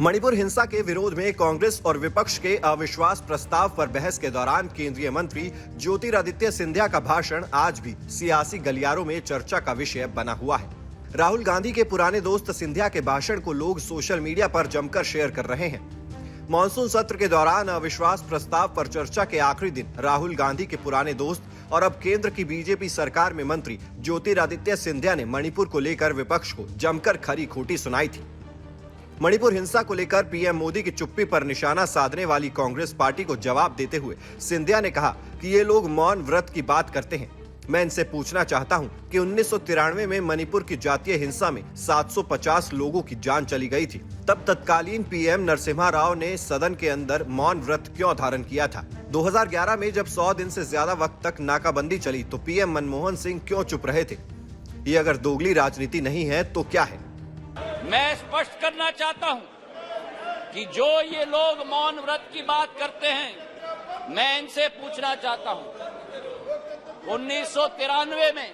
मणिपुर हिंसा के विरोध में कांग्रेस और विपक्ष के अविश्वास प्रस्ताव पर बहस के दौरान केंद्रीय मंत्री ज्योतिरादित्य सिंधिया का भाषण आज भी सियासी गलियारों में चर्चा का विषय बना हुआ है। राहुल गांधी के पुराने दोस्त सिंधिया के भाषण को लोग सोशल मीडिया पर जमकर शेयर कर रहे हैं। मॉनसून सत्र के दौरान अविश्वास प्रस्ताव पर चर्चा के आखिरी दिन राहुल गांधी के पुराने दोस्त और अब केंद्र की बीजेपी सरकार में मंत्री ज्योतिरादित्य सिंधिया ने मणिपुर को लेकर विपक्ष को जमकर खरी खोटी सुनाई थी। मणिपुर हिंसा को लेकर पीएम मोदी की चुप्पी पर निशाना साधने वाली कांग्रेस पार्टी को जवाब देते हुए सिंधिया ने कहा कि ये लोग मौन व्रत की बात करते हैं। मैं इनसे पूछना चाहता हूं कि 1993 में मणिपुर की जातीय हिंसा में 750 लोगों की जान चली गई थी। तब तत्कालीन पीएम नरसिम्हा राव ने सदन के अंदर मौन व्रत क्यों धारण किया था? 2011 में जब 100 दिन से ज्यादा वक्त तक नाकाबंदी चली तो पीएम मनमोहन सिंह क्यों चुप रहे थे? ये अगर दोगली राजनीति नहीं है तो क्या है? मैं स्पष्ट करना चाहता हूं कि जो ये लोग मौन व्रत की बात करते हैं, मैं इनसे पूछना चाहता हूं 1993 में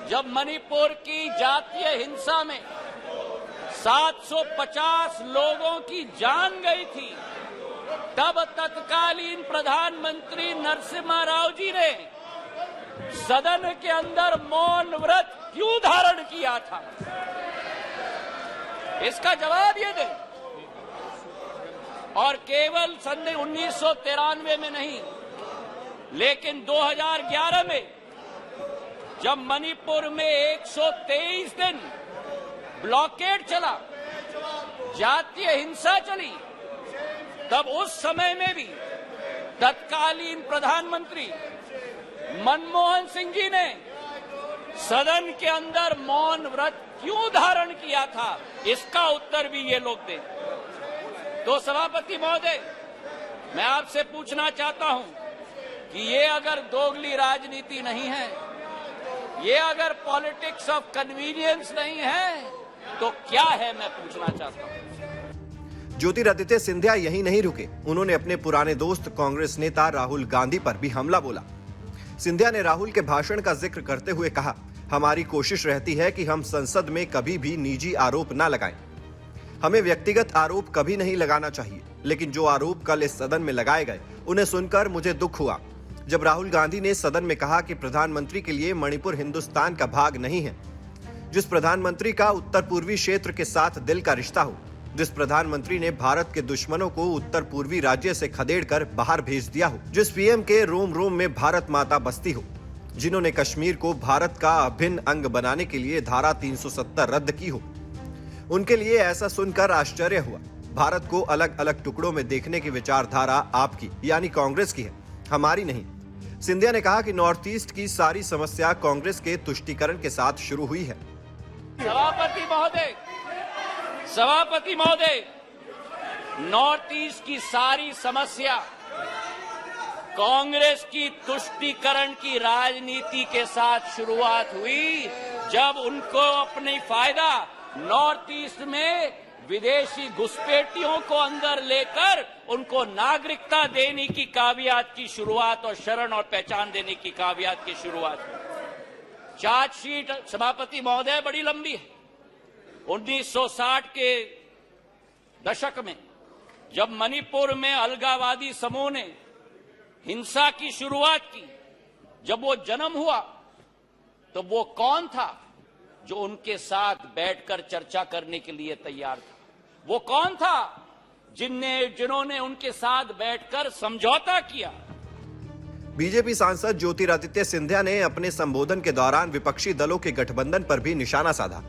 जब मणिपुर की जातीय हिंसा में 750 लोगों की जान गई थी, तब तत्कालीन प्रधानमंत्री नरसिम्हा राव जी ने सदन के अंदर मौन व्रत क्यों धारण किया था? इसका जवाब ये दें। और केवल सन 1993 में नहीं, लेकिन 2011 में जब मणिपुर में 123 दिन ब्लॉकेड चला, जातीय हिंसा चली, तब उस समय में भी तत्कालीन प्रधानमंत्री मनमोहन सिंह जी ने सदन के अंदर मौन व्रत क्यों धारण किया था? इसका उत्तर भी ये लोग दें। तो सभापति महोदय, मैं आपसे पूछना चाहता हूं कि ये अगर दोगली राजनीति नहीं है, ये अगर पॉलिटिक्स ऑफ कन्वीनियंस नहीं है, तो क्या है? मैं पूछना चाहता हूं। ज्योतिरादित्य सिंधिया यही नहीं रुके, उन्होंने अपने पुराने दोस्त कांग्रेस नेता राहुल गांधी पर भी हमला बोला। सिंधिया ने राहुल के भाषण का जिक्र करते हुए कहा, हमारी कोशिश रहती है कि हम संसद में कभी भी निजी आरोप न लगाएं। हमें व्यक्तिगत आरोप कभी नहीं लगाना चाहिए, लेकिन जो आरोप कल इस सदन में लगाए गए उन्हें सुनकर मुझे दुख हुआ जब राहुल गांधी ने सदन में कहा कि प्रधानमंत्री के लिए मणिपुर हिंदुस्तान का भाग नहीं है। जिस प्रधानमंत्री का उत्तर पूर्वी क्षेत्र के साथ दिल का रिश्ता हो, जिस प्रधानमंत्री ने भारत के दुश्मनों को उत्तर पूर्वी राज्य से खदेड़कर बाहर भेज दिया हो, जिस पीएम के रोम रोम में भारत माता बसती हो, जिन्होंने कश्मीर को भारत का अभिन्न अंग बनाने के लिए धारा 370 रद्द की हो, उनके लिए ऐसा सुनकर आश्चर्य हुआ। भारत को अलग अलग टुकड़ों में देखने की विचारधारा आपकी यानी कांग्रेस की है, हमारी नहीं। सिंधिया ने कहा कि नॉर्थ ईस्ट की सारी समस्या कांग्रेस के तुष्टीकरण के साथ शुरू हुई है। सभापति महोदय, नॉर्थ ईस्ट की सारी समस्या कांग्रेस की तुष्टीकरण की राजनीति के साथ शुरुआत हुई, जब उनको अपनी फायदा नॉर्थ ईस्ट में विदेशी घुसपैठियों को अंदर लेकर उनको नागरिकता देने की कावियात की शुरुआत और शरण और पहचान देने की कावियात की शुरुआत हुई। चार्जशीट सभापति महोदय बड़ी लंबी है। 1960 के दशक में जब मणिपुर में अलगाववादी समूह ने हिंसा की शुरुआत की, जब वो जन्म हुआ, तो वो कौन था जो उनके साथ बैठकर चर्चा करने के लिए तैयार था? वो कौन था जिन्होंने उनके साथ बैठकर समझौता किया? बीजेपी सांसद ज्योतिरादित्य सिंधिया ने अपने संबोधन के दौरान विपक्षी दलों के गठबंधन पर भी निशाना साधा।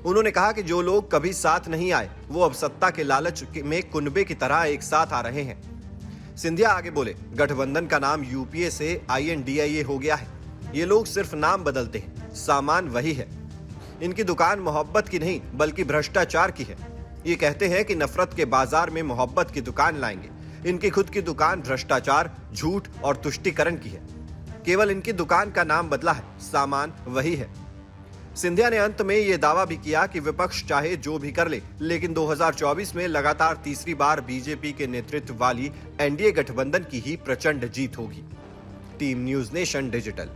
उन्होंने कहा कि जो लोग कभी साथ नहीं आए, वो अब सत्ता के लालच में कुनबे की तरह एक साथ आ रहे हैं। सिंधिया आगे बोले, गठबंधन का नाम यूपीए से INDIA हो गया है। ये लोग सिर्फ नाम बदलते हैं, सामान वही है। इनकी दुकान मोहब्बत की नहीं बल्कि भ्रष्टाचार की है। ये कहते हैं कि नफरत के बाजार में मोहब्बत की दुकान लाएंगे। इनकी खुद की दुकान भ्रष्टाचार, झूठ और तुष्टीकरण की है। केवल इनकी दुकान का नाम बदला है, सामान वही है। सिंधिया ने अंत में ये दावा भी किया कि विपक्ष चाहे जो भी कर ले, लेकिन 2024 में लगातार तीसरी बार बीजेपी के नेतृत्व वाली NDA गठबंधन की ही प्रचंड जीत होगी। Team news nation digital.